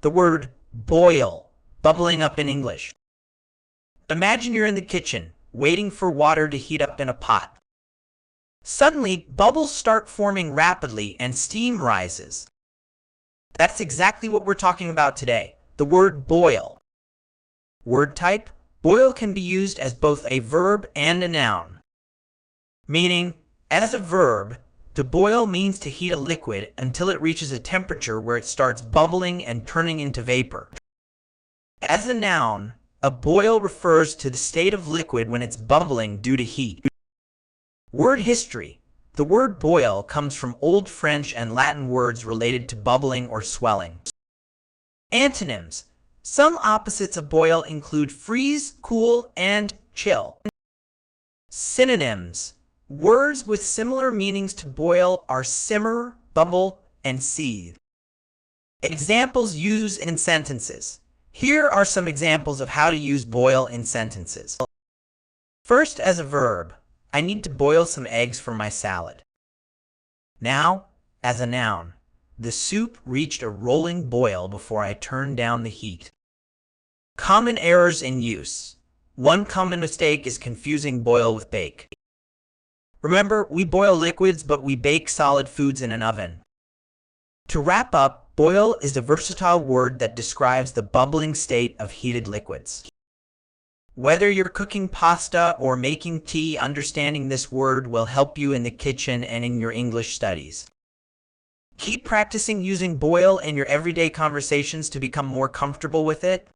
The word boil, bubbling up in English. Imagine you're in the kitchen, waiting for water to heat up in a pot. Suddenly, bubbles start forming rapidly and steam rises. That's exactly what we're talking about today, the word boil. Word type: boil can be used as both a verb and a noun. Meaning, as a verb, to boil means to heat a liquid until it reaches a temperature where it starts bubbling and turning into vapor. As a noun, a boil refers to the state of liquid when it's bubbling due to heat. Word history: the word boil comes from Old French and Latin words related to bubbling or swelling. Antonyms: some opposites of boil include freeze, cool, and chill. Synonyms: words with similar meanings to boil are simmer, bubble, and seethe. Examples used in sentences. Here are some examples of how to use boil in sentences. First, as a verb, I need to boil some eggs for my salad. Now, as a noun, the soup reached a rolling boil before I turned down the heat. Common errors in use. One common mistake is confusing boil with bake. Remember, we boil liquids, but we bake solid foods in an oven. To wrap up, boil is a versatile word that describes the bubbling state of heated liquids. Whether you're cooking pasta or making tea, understanding this word will help you in the kitchen and in your English studies. Keep practicing using boil in your everyday conversations to become more comfortable with it.